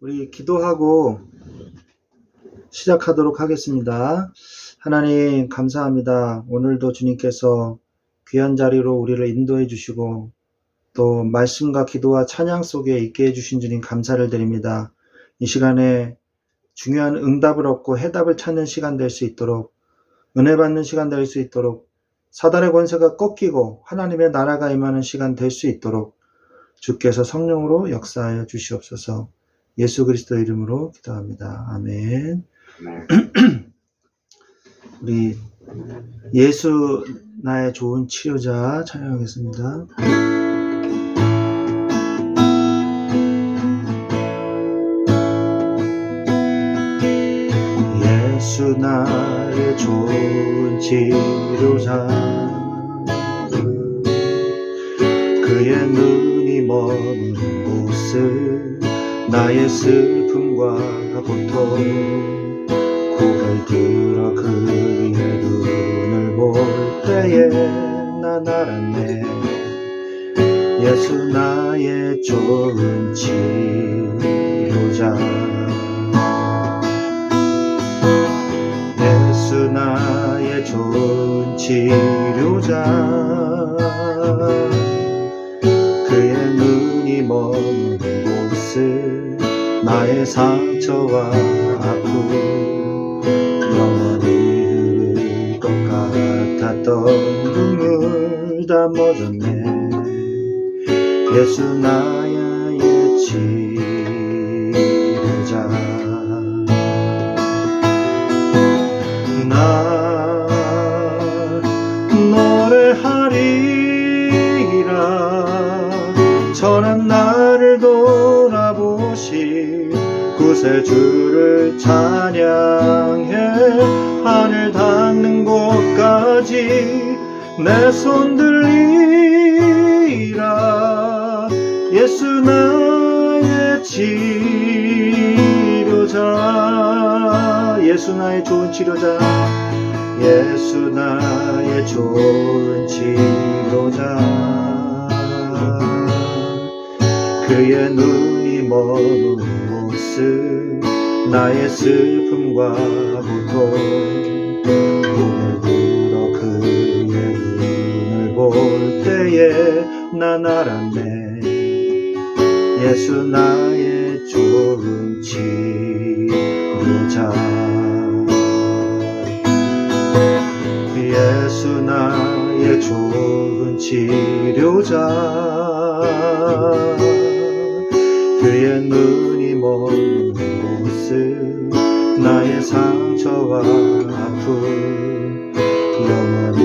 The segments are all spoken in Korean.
우리 기도하고 시작하도록 하겠습니다. 하나님 감사합니다. 오늘도 주님께서 귀한 자리로 우리를 인도해 주시고 또 말씀과 기도와 찬양 속에 있게 해주신 주님 감사를 드립니다. 이 시간에 중요한 응답을 얻고 해답을 찾는 시간 될 수 있도록, 은혜 받는 시간 될 수 있도록, 사단의 권세가 꺾이고 하나님의 나라가 임하는 시간 될 수 있도록 주께서 성령으로 역사하여 주시옵소서. 예수 그리스도 이름으로 기도합니다. 아멘. 우리 예수 나의 좋은 치료자 찬양하겠습니다. 예수 나의 좋은 치료자, 그의 눈이 먼 곳을 나의 슬픔과 고통 고개 들어 그의 눈을 볼 때에 난 알았네. 예수 나의 좋은 치료자, 예수 나의 좋은 치료자, 그의 눈이 먼 곳을 나의 상처와 아픔 영원히 흐를 것 같았던 눈물 다 멎었네. 예수 나의 치료자, 나 노래하리라. 전한 나를 돌아보시 구세주를 찬양해 하늘 닿는 곳까지 내 손 들리라. 예수 나의 치료자, 예수 나의 좋은 치료자, 예수 나의 좋은 치료자, 그의 눈이 먼 곳을 나의 슬픔과 고통 고개 들어 그의 눈을 볼 때에 난 알았네. 예수 나의 좋은 치료자, 예수 나의 좋은 치료자, 그의 눈이 먼 곳을 나의 상처와 아픔 영원히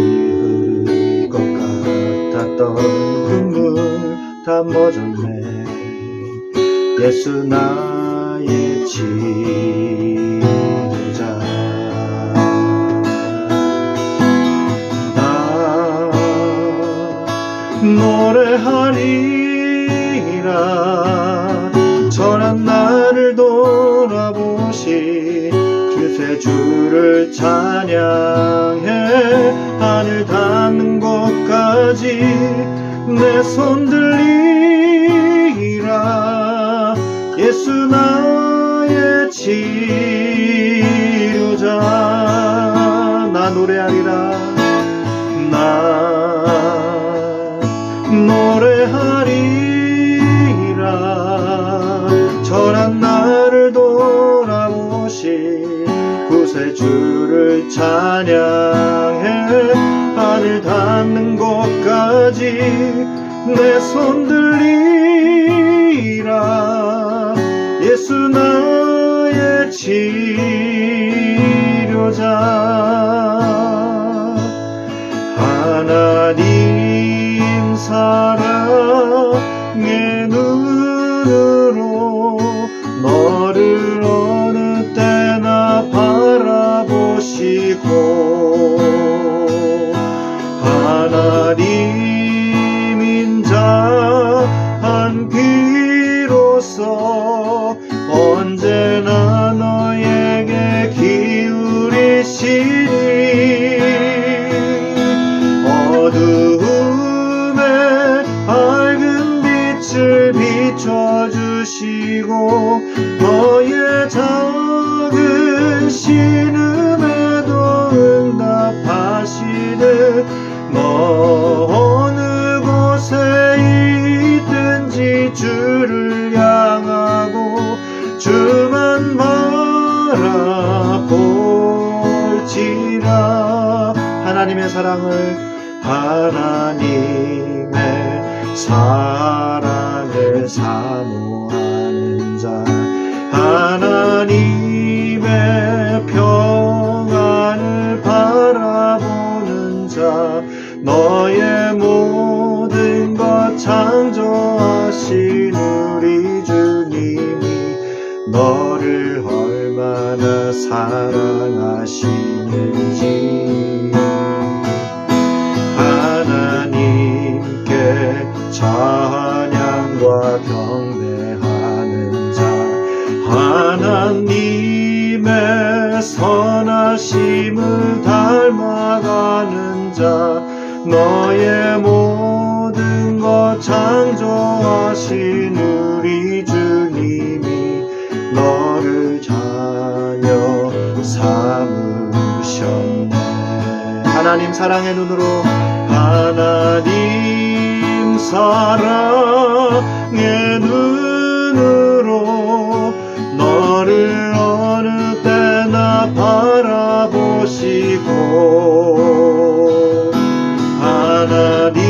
흐를 것 같았던 눈물 다 멎었네. 예수 나의 치료자, 나 노래하리라. 전한 나를 돌아보시 구세주를 찬양해 하늘 닿는 곳까지 내 손 들리라. 예수 나의 치료자, 나 노래하리라. 나 노래하리라. 전한 나를 돌아보시 구세주를 찬양해 하늘 닿는 곳까지 내 손 들리라. 예수 나의 치료자, 하나님 사랑의 눈으로 너를 어느 때나 바라보시고 하나님인 자 한 귀로서 언제나 너에게 기울이시니 어두움에 밝은 빛을 비춰주시고 너의 작은 신음에도 응답하시는 너 어느 곳에 있든지 주를 향하고 주만 바라볼지라. 하나님의 사랑을 사모하는 자, 하나님의 평안을 바라보는 자, 너의 모든 것 창조하신 우리 주님이 너를 얼마나 사랑하시는지. 하나님께 찬양과 경배하는 자, 하나님의 선하심을 닮아가는 자, 너의 모든 것 창조하신 우리 주님이 너를 자녀 삼으셨네. 하나님 사랑의 눈으로, 하나님 사랑의 눈으로 너를 어느 때나 바라보시고, 하나님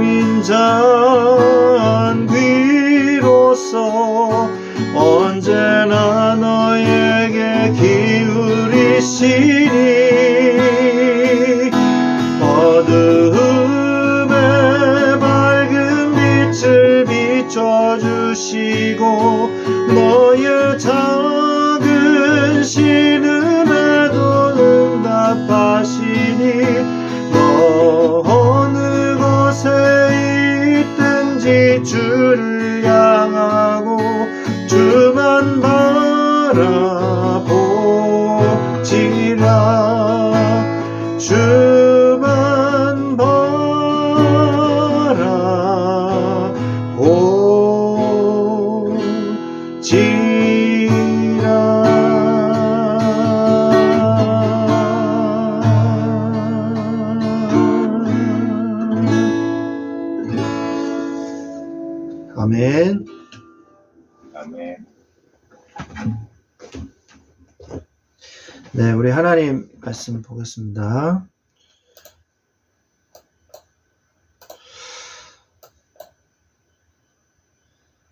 인자한 귀로서 언제나 너에게 기울이시니, 어두움에 밝은 빛을 비춰주시고 너의 작은 신음에도 응답하시니, 너 어느 곳에 있든지 주를 향하고 주만 바라볼지라. 주만 바라볼지라. 아멘. 아멘. 네, 우리 하나님 말씀 보겠습니다.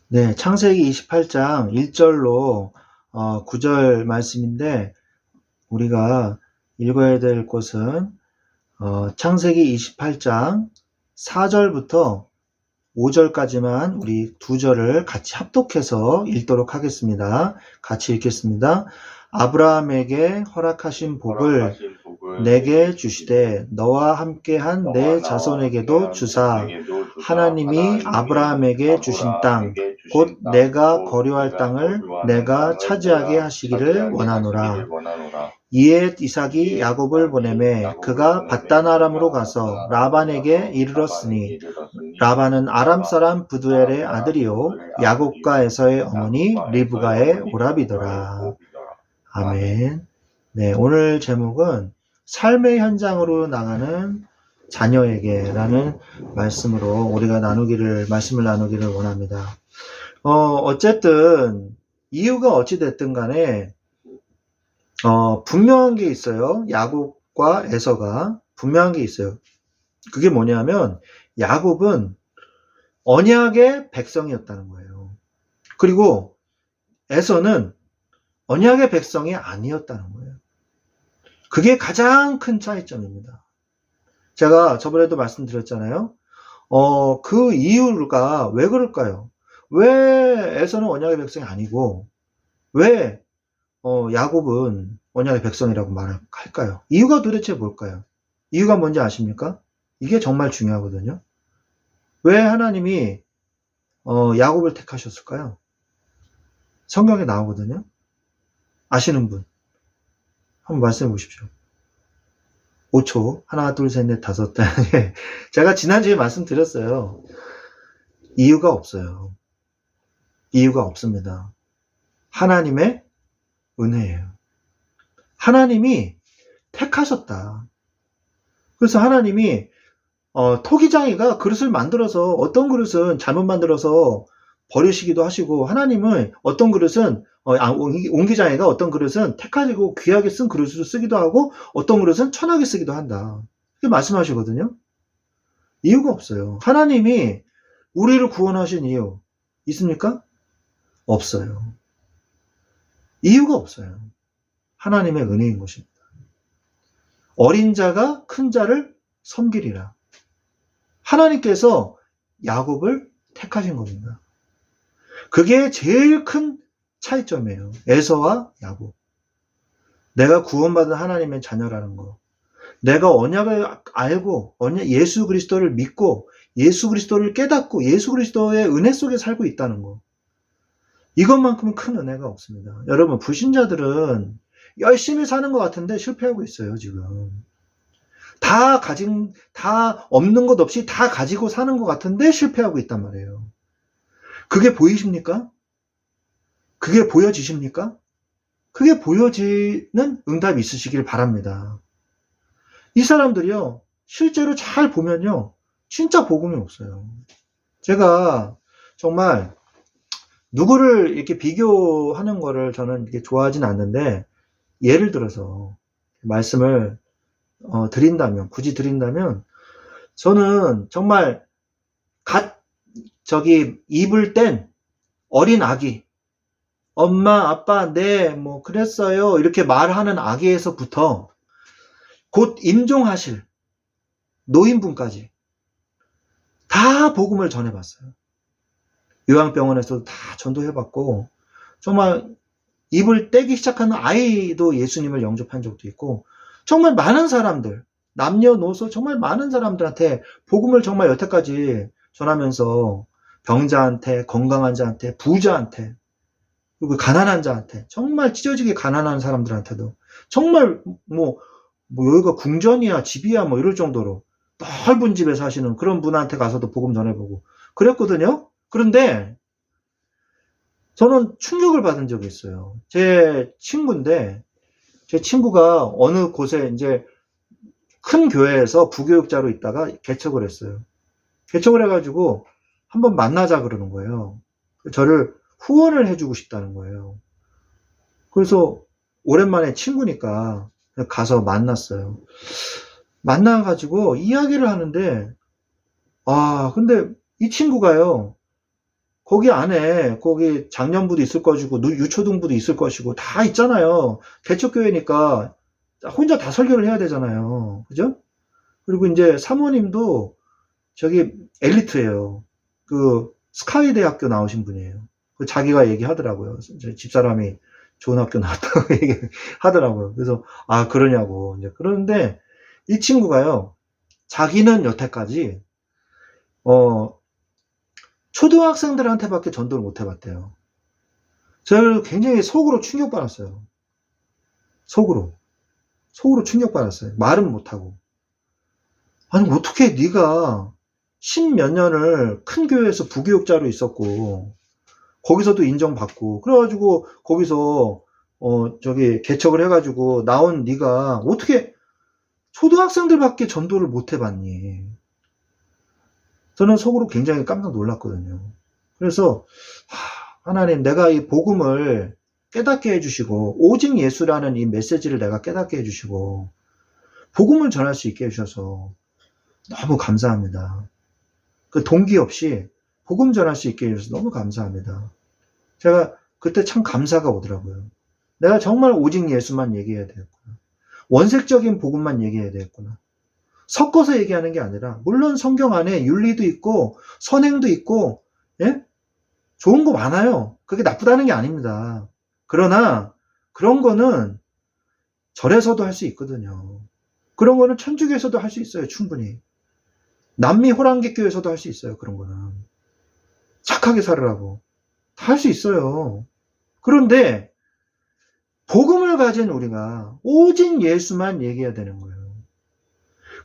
네, 창세기 28장 1절로 9절 말씀인데, 우리가 읽어야 될 곳은 창세기 28장 4절부터 5절까지만 우리 두 절을 같이 합독해서 읽도록 하겠습니다. 같이 읽겠습니다. 아브라함에게 허락하신 복을 내게 주시되 너와 함께한 내 자손에게도 주사, 하나님이 아브라함에게 주신 땅, 곧 내가 거류할 땅을 내가 차지하게 하시기를 원하노라. 이에 이삭이 야곱을 보내매 그가 밧단 아람으로 가서 라반에게 이르렀으니, 라반은 아람 사람 부두엘의 아들이요 야곱과 에서의 어머니 리브가의 오라비더라. 아멘. 네, 오늘 제목은 삶의 현장으로 나가는 자녀에게라는 말씀으로 우리가 말씀을 나누기를 원합니다. 어쨌든 이유가 어찌 됐든 간에 분명한 게 있어요. 야곱과 에서가 분명한 게 있어요. 그게 뭐냐면 야곱은 언약의 백성이었다는 거예요. 그리고 에서는 언약의 백성이 아니었다는 거예요. 그게 가장 큰 차이점입니다. 제가 저번에도 말씀드렸잖아요. 그 이유가 왜 그럴까요? 왜 에서는 언약의 백성이 아니고 왜 야곱은 언약의 백성이라고 말할까요? 이유가 도대체 뭘까요? 이유가 뭔지 아십니까? 이게 정말 중요하거든요. 왜 하나님이 야곱을 택하셨을까요? 성경에 나오거든요. 아시는 분 한번 말씀해 보십시오. 5초. 하나, 둘, 셋, 넷, 다섯. 제가 지난주에 말씀드렸어요. 이유가 없어요. 이유가 없습니다. 하나님의 은혜예요. 하나님이 택하셨다. 그래서 하나님이 토기장이가 그릇을 만들어서 어떤 그릇은 잘못 만들어서 버리시기도 하시고, 하나님은 어떤 그릇은 옹기장이가 어떤 그릇은 택하시고 귀하게 쓴 그릇으로 쓰기도 하고 어떤 그릇은 천하게 쓰기도 한다. 이렇게 말씀하시거든요. 이유가 없어요. 하나님이 우리를 구원하신 이유 있습니까? 없어요. 이유가 없어요. 하나님의 은혜인 것입니다. 어린 자가 큰 자를 섬기리라. 하나님께서 야곱을 택하신 겁니다. 그게 제일 큰 차이점이에요. 에서와 야곱. 내가 구원받은 하나님의 자녀라는 거. 내가 언약을 알고 예수 그리스도를 믿고 예수 그리스도를 깨닫고 예수 그리스도의 은혜 속에 살고 있다는 거. 이것만큼은 큰 은혜가 없습니다. 여러분, 불신자들은 열심히 사는 것 같은데 실패하고 있어요, 지금. 다 없는 것 없이 다 가지고 사는 것 같은데 실패하고 있단 말이에요. 그게 보이십니까? 그게 보여지십니까? 그게 보여지는 응답이 있으시길 바랍니다. 이 사람들이요, 실제로 잘 보면요, 진짜 복음이 없어요. 제가 정말 누구를 이렇게 비교하는 거를 저는 이렇게 좋아하진 않는데, 예를 들어서 말씀을 굳이 드린다면, 저는 정말 입을 뗀 어린 아기, 엄마, 아빠, 네, 그랬어요. 이렇게 말하는 아기에서부터 곧 임종하실 노인분까지 다 복음을 전해봤어요. 요양병원에서도 다 전도해봤고, 정말 입을 떼기 시작하는 아이도 예수님을 영접한 적도 있고, 정말 많은 사람들, 남녀노소 정말 많은 사람들한테 복음을 정말 여태까지 전하면서 병자한테, 건강한 자한테, 부자한테, 그리고 가난한 자한테, 정말 찢어지게 가난한 사람들한테도 정말 여기가 궁전이야, 집이야, 이럴 정도로 넓은 집에 사시는 그런 분한테 가서도 복음 전해보고 그랬거든요. 그런데 저는 충격을 받은 적이 있어요. 제 친구인데, 제 친구가 어느 곳에 이제 큰 교회에서 부교육자로 있다가 개척을 했어요. 개척을 해가지고 한번 만나자 그러는 거예요. 저를 후원을 해주고 싶다는 거예요. 그래서 오랜만에 친구니까 가서 만났어요. 만나가지고 이야기를 하는데, 근데 이 친구가요, 거기 안에, 거기 장년부도 있을 것이고, 유초등부도 있을 것이고, 다 있잖아요. 개척교회니까 혼자 다 설교를 해야 되잖아요. 그죠? 그리고 이제 사모님도 저기 엘리트예요. 스카이 대학교 나오신 분이에요. 자기가 얘기하더라고요. 집사람이 좋은 학교 나왔다고 얘기하더라고요. 그래서, 그러냐고. 이제 그러는데, 이 친구가요, 자기는 여태까지, 초등학생들한테밖에 전도를 못 해봤대요. 저를 굉장히 속으로 충격받았어요. 속으로 충격받았어요. 말은 못하고. 아니, 어떻게 네가 10몇 년을 큰 교회에서 부교육자로 있었고, 거기서도 인정받고, 그래가지고 거기서 개척을 해가지고 나온 네가 어떻게 초등학생들밖에 전도를 못 해봤니? 저는 속으로 굉장히 깜짝 놀랐거든요. 그래서 하나님, 내가 이 복음을 깨닫게 해주시고 오직 예수라는 이 메시지를 내가 깨닫게 해주시고 복음을 전할 수 있게 해주셔서 너무 감사합니다. 그 동기 없이 복음 전할 수 있게 해주셔서 너무 감사합니다. 제가 그때 참 감사가 오더라고요. 내가 정말 오직 예수만 얘기해야 되겠구나. 원색적인 복음만 얘기해야 되겠구나. 섞어서 얘기하는 게 아니라, 물론 성경 안에 윤리도 있고 선행도 있고, 예? 좋은 거 많아요. 그게 나쁘다는 게 아닙니다. 그러나 그런 거는 절에서도 할 수 있거든요. 그런 거는 천주교에서도 할 수 있어요. 충분히. 남미 호랑객교에서도 할 수 있어요. 그런 거는. 착하게 살으라고. 다 할 수 있어요. 그런데 복음을 가진 우리가 오직 예수만 얘기해야 되는 거예요.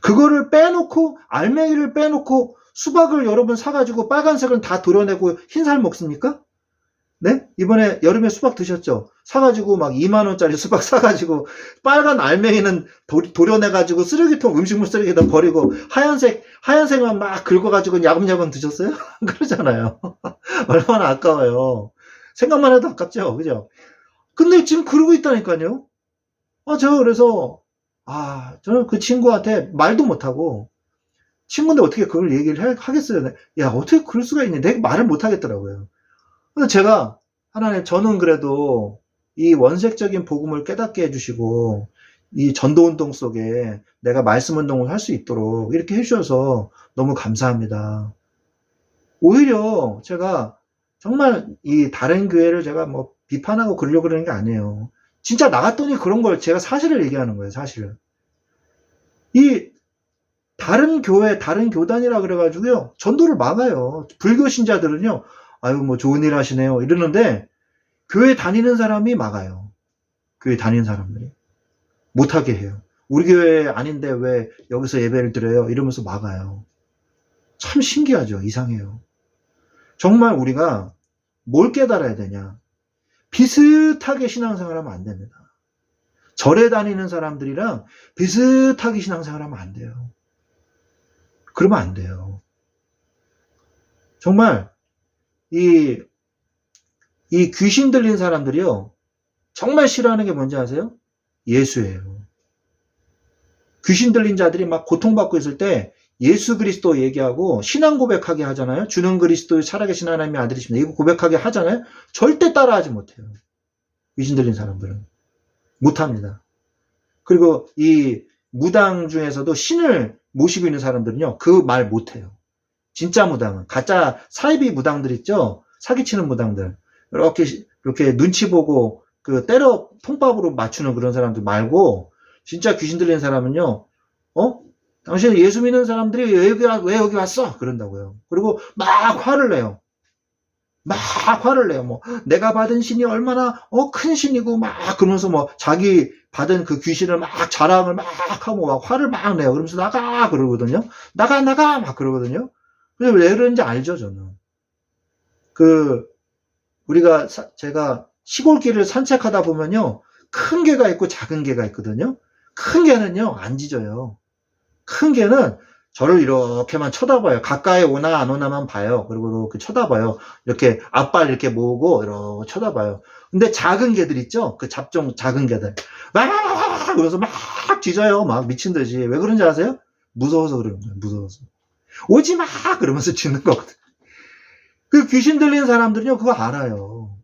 그거를 빼놓고, 알맹이를 빼놓고 수박을 여러분 사가지고 빨간색은 다 드러내고 흰살 먹습니까? 네? 이번에 여름에 수박 드셨죠? 사가지고 막 2만원짜리 수박 사가지고 빨간 알맹이는 도려내가지고 쓰레기통 음식물 쓰레기에다 버리고 하얀색만 막 긁어가지고 야금야금 드셨어요? 그러잖아요. 얼마나 아까워요. 생각만 해도 아깝죠? 그죠? 근데 지금 그러고 있다니까요? 그래서, 저는 그 친구한테 말도 못하고, 친구인데 어떻게 그걸 얘기를 하겠어요? 야, 어떻게 그럴 수가 있니? 내가 말을 못 하겠더라고요. 그래서 제가, 하나님, 저는 그래도 이 원색적인 복음을 깨닫게 해주시고, 이 전도운동 속에 내가 말씀운동을 할 수 있도록 이렇게 해주셔서 너무 감사합니다. 오히려 제가 정말 이 다른 교회를 제가 뭐 비판하고 그러려고 그러는 게 아니에요. 진짜 나갔더니 그런 걸 제가 사실을 얘기하는 거예요, 사실을. 이 다른 교회, 다른 교단이라 그래가지고요, 전도를 막아요. 불교 신자들은요, 아유, 뭐 좋은 일 하시네요. 이러는데, 교회 다니는 사람이 막아요. 교회 다니는 사람들이. 못하게 해요. 우리 교회 아닌데 왜 여기서 예배를 드려요? 이러면서 막아요. 참 신기하죠. 이상해요. 정말 우리가 뭘 깨달아야 되냐. 비슷하게 신앙생활 하면 안 됩니다. 절에 다니는 사람들이랑 비슷하게 신앙생활 하면 안 돼요. 그러면 안 돼요. 정말 이 귀신 들린 사람들이요. 정말 싫어하는 게 뭔지 아세요? 예수예요. 귀신 들린 자들이 막 고통받고 있을 때 예수 그리스도 얘기하고 신앙 고백하게 하잖아요. 주는 그리스도의 살아계신 하나님의 아들이십니다. 이거 고백하게 하잖아요. 절대 따라하지 못해요. 귀신 들린 사람들은. 못합니다. 그리고 이 무당 중에서도 신을 모시고 있는 사람들은요. 그 말 못해요. 진짜 무당은. 가짜 사이비 무당들 있죠? 사기치는 무당들. 이렇게 눈치 보고 때려 통밥으로 맞추는 그런 사람들 말고 진짜 귀신 들린 사람은요. 당신 예수 믿는 사람들이 왜 여기 왔어? 그런다고요. 그리고 막 화를 내요. 막 화를 내요. 뭐 내가 받은 신이 얼마나 큰 신이고 막 그러면서 뭐 자기 받은 그 귀신을 막 자랑을 막 하고 막 화를 막 내요. 그러면서 나가 그러거든요. 나가 막 그러거든요. 근데 왜 그런지 알죠, 저는. 제가 시골길을 산책하다 보면요. 큰 개가 있고 작은 개가 있거든요. 큰 개는요, 안 짖어요. 큰 개는 저를 이렇게만 쳐다봐요. 가까이 오나 안 오나만 봐요. 그리고 이렇게 쳐다봐요. 이렇게 앞발 이렇게 모으고 이렇게 쳐다봐요. 근데 작은 개들 있죠? 그 잡종 작은 개들. 막 그러면서 막 짖어요. 막 미친 듯이. 왜 그런지 아세요? 무서워서 그러는 거예요. 무서워서. 오지 마! 그러면서 짖는 거거든. 그 귀신 들린 사람들은요, 그거 알아요.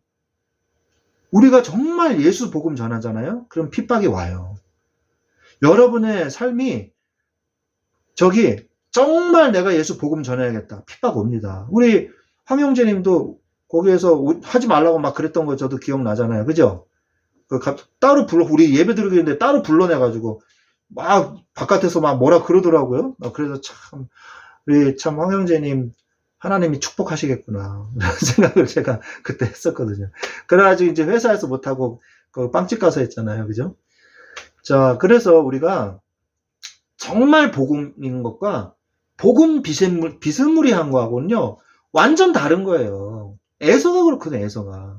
우리가 정말 예수 복음 전하잖아요? 그럼 핍박이 와요. 여러분의 삶이 정말 내가 예수 복음 전해야겠다. 핍박 옵니다. 우리 황영재님도 거기에서 하지 말라고 막 그랬던 거 저도 기억나잖아요. 그죠? 따로 우리 예배 드리고 있는데 따로 불러내가지고 막 바깥에서 막 뭐라 그러더라고요. 그래서 우리 참 황영재님 하나님이 축복하시겠구나. 이런 생각을 제가 그때 했었거든요. 그래가지고 이제 회사에서 못하고 그 빵집 가서 했잖아요. 그죠? 자, 그래서 우리가 정말 복음인 것과 복음 비스무리한 거하고는요, 완전 다른 거예요. 에서가 그렇거든요, 에서가.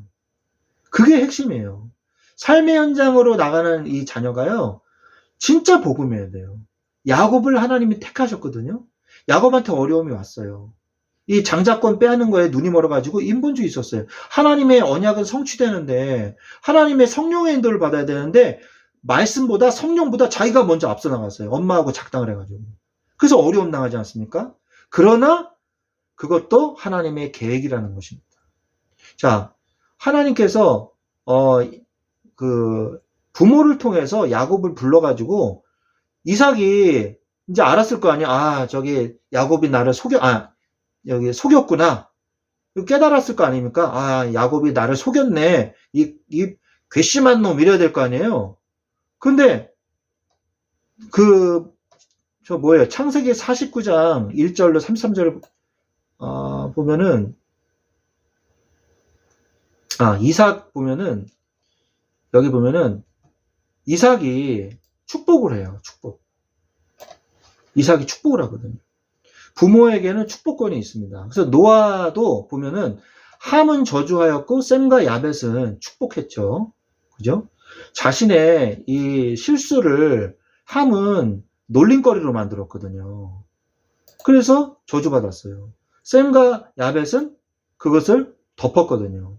그게 핵심이에요. 삶의 현장으로 나가는 이 자녀가요, 진짜 복음이어야 돼요. 야곱을 하나님이 택하셨거든요. 야곱한테 어려움이 왔어요. 이 장자권 빼앗는 거에 눈이 멀어가지고 인본주의 있었어요. 하나님의 언약은 성취되는데 하나님의 성령의 인도를 받아야 되는데 말씀보다 성령보다 자기가 먼저 앞서 나갔어요. 엄마하고 작당을 해가지고. 그래서 어려움 당하지 않습니까? 그러나 그것도 하나님의 계획이라는 것입니다. 자, 하나님께서 부모를 통해서 야곱을 불러가지고 이삭이 이제 알았을 거 아니야. 야곱이 나를 속였구나. 깨달았을 거 아닙니까? 야곱이 나를 속였네. 이 괘씸한 놈 이래야 될 거 아니에요. 근데 창세기 49장 1절로 33절 보면은 이삭 보면은 여기 보면은 이삭이 축복을 해요. 이삭이 축복을 하거든요. 부모에게는 축복권이 있습니다. 그래서 노아도 보면은 함은 저주하였고 셈과 야벳은 축복했죠. 그죠? 자신의 이 실수를 함은 놀림거리로 만들었거든요. 그래서 저주받았어요. 셈과 야벳은 그것을 덮었거든요.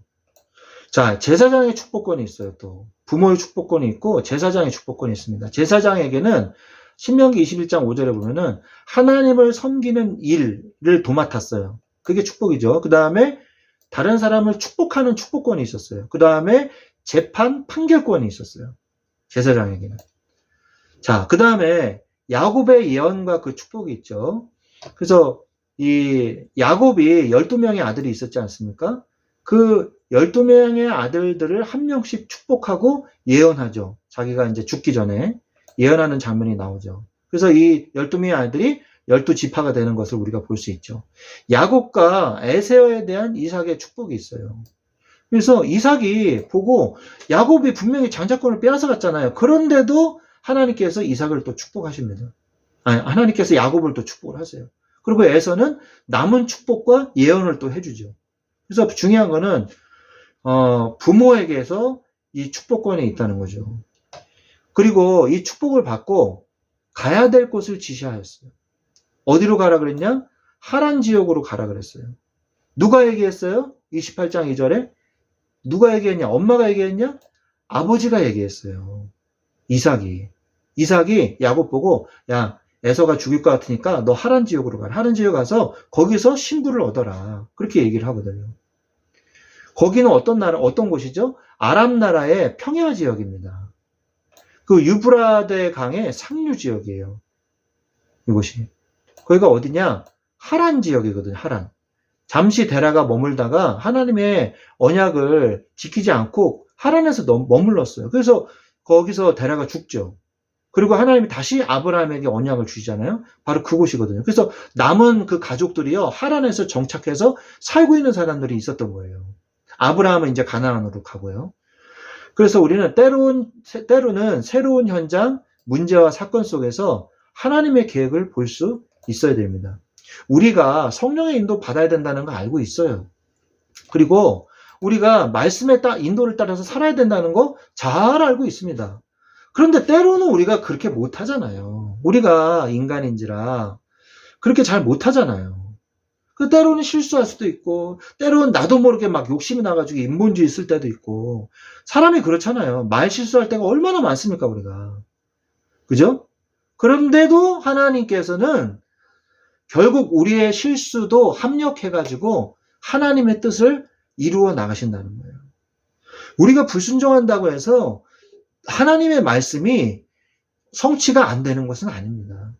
자, 제사장의 축복권이 있어요, 또. 부모의 축복권이 있고, 제사장의 축복권이 있습니다. 제사장에게는 신명기 21장 5절에 보면은 하나님을 섬기는 일을 도맡았어요. 그게 축복이죠. 그 다음에 다른 사람을 축복하는 축복권이 있었어요. 그 다음에 재판, 판결권이 있었어요. 제사장에게는. 자, 그 다음에 야곱의 예언과 그 축복이 있죠. 그래서 이 야곱이 12명의 아들이 있었지 않습니까? 그 12명의 아들들을 한 명씩 축복하고 예언하죠. 자기가 이제 죽기 전에 예언하는 장면이 나오죠. 그래서 이 12명의 아들이 12지파가 되는 것을 우리가 볼 수 있죠. 야곱과 에세어에 대한 이삭의 축복이 있어요. 그래서 이삭이 보고 야곱이 분명히 장자권을 빼앗아 갔잖아요. 그런데도 하나님께서 이삭을 또 축복하십니다. 아니, 하나님께서 야곱을 또 축복을 하세요. 그리고 에서는 남은 축복과 예언을 또 해주죠. 그래서 중요한 거는 부모에게서 이 축복권이 있다는 거죠. 그리고 이 축복을 받고 가야 될 곳을 지시하였어요. 어디로 가라 그랬냐? 하란 지역으로 가라 그랬어요. 누가 얘기했어요? 28장 2절에 누가 얘기했냐? 엄마가 얘기했냐? 아버지가 얘기했어요. 이삭이 야곱 보고 야 에서가 죽일 것 같으니까 너 하란 지역으로 가라. 하란 지역 가서 거기서 신부를 얻어라. 그렇게 얘기를 하거든요. 거기는 어떤 곳이죠? 아람 나라의 평야 지역입니다. 그 유브라데 강의 상류 지역이에요. 이곳이. 거기가 어디냐? 하란 지역이거든요. 하란. 잠시 데라가 머물다가 하나님의 언약을 지키지 않고 하란에서 머물렀어요. 그래서 거기서 데라가 죽죠. 그리고 하나님이 다시 아브라함에게 언약을 주시잖아요. 바로 그곳이거든요. 그래서 남은 그 가족들이요, 하란에서 정착해서 살고 있는 사람들이 있었던 거예요. 아브라함은 이제 가나안으로 가고요. 그래서 우리는 때로는 새로운 현장, 문제와 사건 속에서 하나님의 계획을 볼 수 있어야 됩니다. 우리가 성령의 인도 받아야 된다는 거 알고 있어요. 그리고 우리가 말씀의 인도를 따라서 살아야 된다는 거 잘 알고 있습니다. 그런데 때로는 우리가 그렇게 못하잖아요. 우리가 인간인지라 그렇게 잘 못하잖아요. 그 때로는 실수할 수도 있고, 때로는 나도 모르게 막 욕심이 나가지고 인본주의 있을 때도 있고, 사람이 그렇잖아요. 말 실수할 때가 얼마나 많습니까, 우리가. 그죠? 그런데도 하나님께서는 결국 우리의 실수도 합력해가지고 하나님의 뜻을 이루어 나가신다는 거예요. 우리가 불순종한다고 해서 하나님의 말씀이 성취가 안 되는 것은 아닙니다.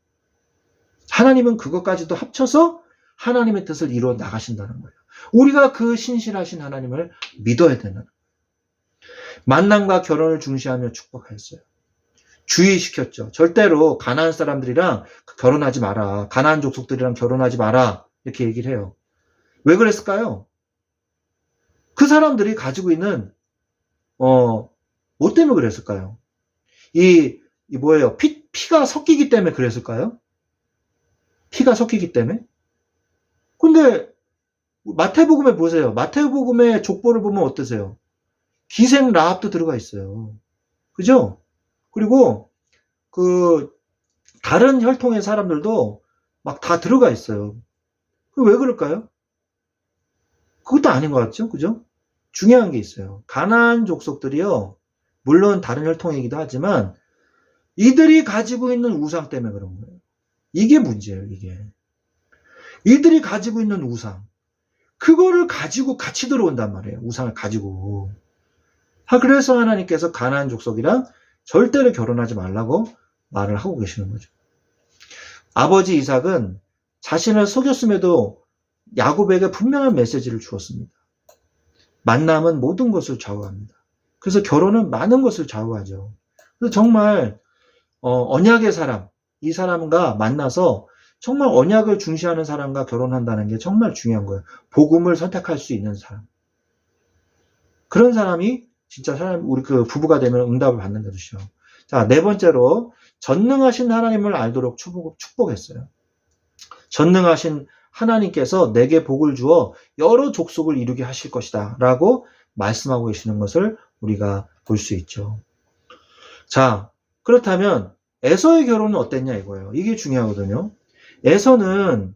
하나님은 그것까지도 합쳐서 하나님의 뜻을 이루어 나가신다는 거예요. 우리가 그 신실하신 하나님을 믿어야 되는 거예요. 만남과 결혼을 중시하며 축복하였어요. 주의시켰죠. 절대로 가나안 사람들이랑 결혼하지 마라. 가나안 족속들이랑 결혼하지 마라. 이렇게 얘기를 해요. 왜 그랬을까요? 그 사람들이 가지고 있는 뭐 때문에 그랬을까요? 뭐예요? 피가 섞이기 때문에 그랬을까요? 피가 섞이기 때문에? 근데 마태복음에 보세요. 마태복음의 족보를 보면 어떠세요? 기생 라합도 들어가 있어요. 그죠? 그리고 그 다른 혈통의 사람들도 막 다 들어가 있어요. 왜 그럴까요? 그것도 아닌 것 같죠? 그죠? 중요한 게 있어요. 가나안 족속들이요. 물론 다른 혈통이기도 하지만 이들이 가지고 있는 우상 때문에 그런 거예요. 이게 문제예요, 이게. 이들이 가지고 있는 우상. 그거를 가지고 같이 들어온단 말이에요. 우상을 가지고. 그래서 하나님께서 가나안 족속이랑 절대로 결혼하지 말라고 말을 하고 계시는 거죠. 아버지 이삭은 자신을 속였음에도 야곱에게 분명한 메시지를 주었습니다. 만남은 모든 것을 좌우합니다. 그래서 결혼은 많은 것을 좌우하죠. 그래서 정말 언약의 사람, 이 사람과 만나서 정말 언약을 중시하는 사람과 결혼한다는 게 정말 중요한 거예요. 복음을 선택할 수 있는 사람. 그런 사람이 진짜 우리 그 부부가 되면 응답을 받는 것이죠. 자, 네 번째로 전능하신 하나님을 알도록 축복했어요. 전능하신 하나님께서 내게 복을 주어 여러 족속을 이루게 하실 것이다 라고 말씀하고 계시는 것을 우리가 볼 수 있죠. 자, 그렇다면 에서의 결혼은 어땠냐 이거예요. 이게 중요하거든요. 에서는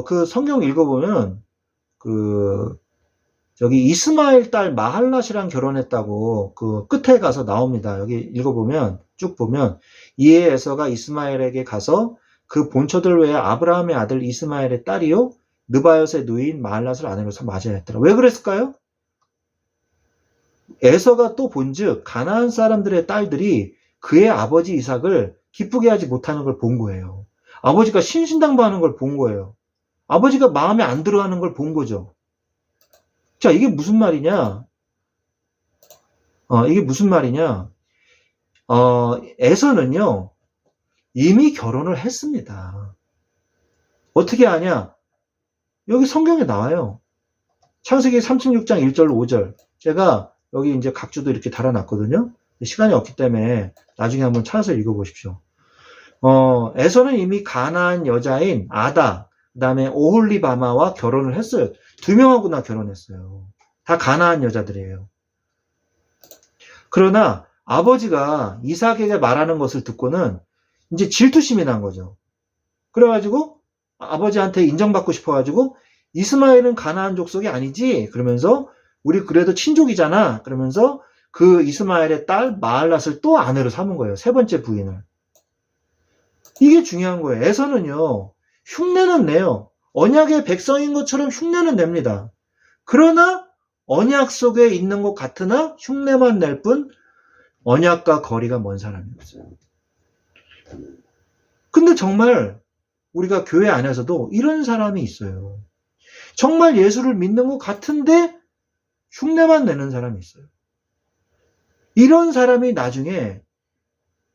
그 성경 읽어보면 여기 이스마엘 딸 마할랏이랑 결혼했다고 그 끝에 가서 나옵니다. 여기 읽어보면 쭉 보면 이에 에서가 이스마엘에게 가서 그 본처들 외에 아브라함의 아들 이스마엘의 딸이요 느바옅의 누이인 마할랏을 아내로서 맞이했더라. 왜 그랬을까요? 에서가 또 본즉 가나안 사람들의 딸들이 그의 아버지 이삭을 기쁘게 하지 못하는 걸 본 거예요. 아버지가 신신당부하는 걸 본 거예요. 아버지가 마음에 안 들어하는 걸 본 거죠. 자, 이게 무슨 말이냐? 이게 무슨 말이냐? 에서는요, 이미 결혼을 했습니다. 어떻게 아냐? 여기 성경에 나와요. 창세기 36장 1절 5절. 제가 여기 이제 각주도 이렇게 달아놨거든요. 시간이 없기 때문에 나중에 한번 찾아서 읽어보십시오. 에서는 이미 가나안 여자인 아다, 그 다음에 오홀리바마와 결혼을 했어요. 2명하고나 결혼했어요. 다 가나안 여자들이에요. 그러나 아버지가 이삭에게 말하는 것을 듣고는 이제 질투심이 난 거죠. 그래가지고 아버지한테 인정받고 싶어가지고 이스마엘은 가나안 족속이 아니지? 그러면서 우리 그래도 친족이잖아. 그러면서 그 이스마엘의 딸 마할랏을 또 아내로 삼은 거예요. 세 번째 부인을. 이게 중요한 거예요. 에서는요, 흉내는 내요. 언약의 백성인 것처럼 흉내는 냅니다. 그러나 언약 속에 있는 것 같으나 흉내만 낼 뿐 언약과 거리가 먼 사람이었어요. 근데 정말 우리가 교회 안에서도 이런 사람이 있어요. 정말 예수를 믿는 것 같은데 흉내만 내는 사람이 있어요. 이런 사람이 나중에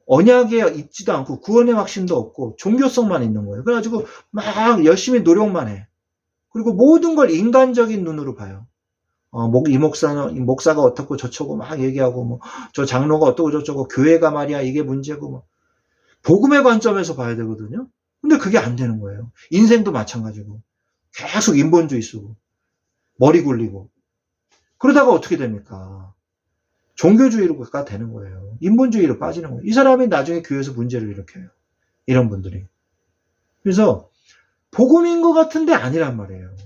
언약에 있지도 않고 구원의 확신도 없고 종교성만 있는 거예요. 그래가지고 막 열심히 노력만 해. 그리고 모든 걸 인간적인 눈으로 봐요. 이 목사가 어떻고 저쩌고 막 얘기하고, 뭐, 저 장로가 어떻고 저쩌고, 교회가 말이야, 이게 문제고, 뭐. 복음의 관점에서 봐야 되거든요. 근데 그게 안 되는 거예요. 인생도 마찬가지고. 계속 인본주의 쓰고, 머리 굴리고. 그러다가 어떻게 됩니까? 종교주의로가 되는 거예요. 인본주의로 빠지는 거예요. 이 사람이 나중에 교회에서 문제를 일으켜요. 이런 분들이. 그래서, 복음인 것 같은데 아니란 말이에요.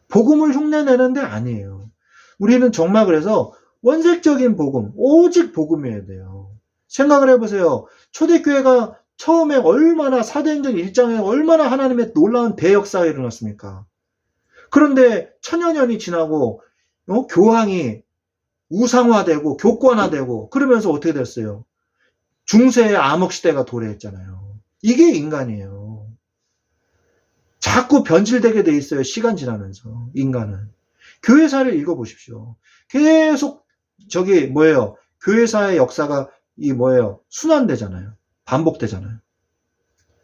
복음을 흉내내는데 아니에요. 우리는 정말 그래서 원색적인 복음, 오직 복음이어야 돼요. 생각을 해보세요. 초대교회가 처음에 얼마나 사도행전 1장에 얼마나 하나님의 놀라운 대역사가 일어났습니까? 그런데 천여 년이 지나고 교황이 우상화되고 교권화되고 그러면서 어떻게 됐어요? 중세의 암흑시대가 도래했잖아요. 이게 인간이에요. 자꾸 변질되게 돼 있어요. 시간 지나면서 인간은. 교회사를 읽어보십시오. 계속 교회사의 역사가 순환되잖아요. 반복되잖아요.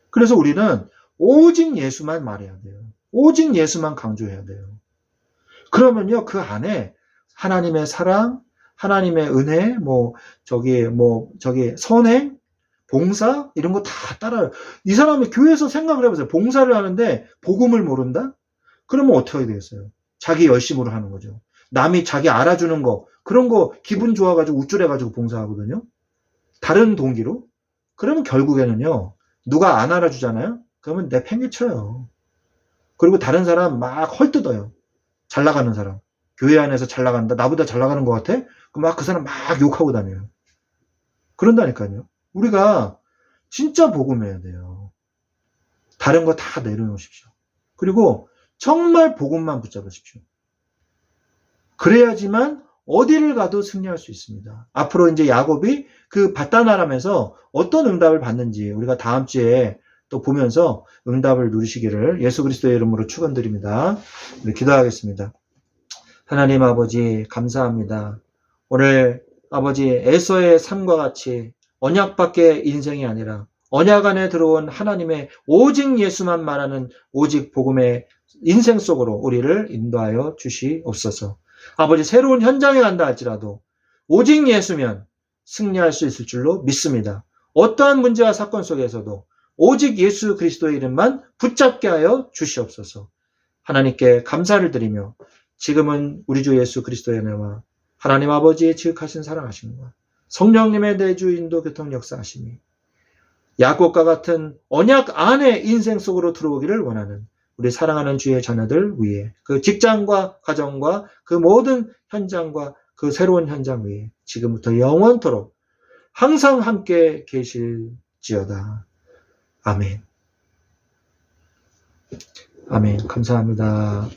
그래서 우리는 오직 예수만 말해야 돼요. 오직 예수만 강조해야 돼요. 그러면요, 그 안에 하나님의 사랑, 하나님의 은혜, 선행, 봉사 이런 거 다 따라요. 이 사람이 교회에서 생각을 해보세요. 봉사를 하는데 복음을 모른다? 그러면 어떻게 되겠어요? 자기 열심으로 하는 거죠. 남이 자기 알아주는 거 그런 거 기분 좋아가지고 우쭐해가지고 봉사하거든요. 다른 동기로. 그러면 결국에는요. 누가 안 알아주잖아요. 그러면 내 팽개쳐요. 그리고 다른 사람 막 헐뜯어요. 잘 나가는 사람. 교회 안에서 잘 나간다. 나보다 잘 나가는 것 같아? 그럼 막 그 사람 막 욕하고 다녀요. 그런다니까요. 우리가 진짜 복음해야 돼요. 다른 거 다 내려놓으십시오. 그리고 정말 복음만 붙잡으십시오. 그래야지만 어디를 가도 승리할 수 있습니다. 앞으로 이제 야곱이 그 바다나람에서 어떤 응답을 받는지 우리가 다음 주에 또 보면서 응답을 누리시기를 예수 그리스도의 이름으로 축원드립니다. 네, 기도하겠습니다. 하나님 아버지 감사합니다. 오늘 아버지 에서의 삶과 같이 언약밖의 인생이 아니라 언약 안에 들어온 하나님의 오직 예수만 말하는 오직 복음의 인생 속으로 우리를 인도하여 주시옵소서. 아버지 새로운 현장에 간다 할지라도 오직 예수면 승리할 수 있을 줄로 믿습니다. 어떠한 문제와 사건 속에서도 오직 예수 그리스도의 이름만 붙잡게 하여 주시옵소서. 하나님께 감사를 드리며 지금은 우리 주 예수 그리스도의 은혜와 하나님 아버지의 지극하신 사랑하심과 성령님의 내주 인도 교통 역사하심이 야곱과 같은 언약 안의 인생 속으로 들어오기를 원하는 우리 사랑하는 주의 자녀들 위에, 그 직장과 가정과 그 모든 현장과 그 새로운 현장 위에 지금부터 영원토록 항상 함께 계실지어다. 아멘. 아멘. 감사합니다.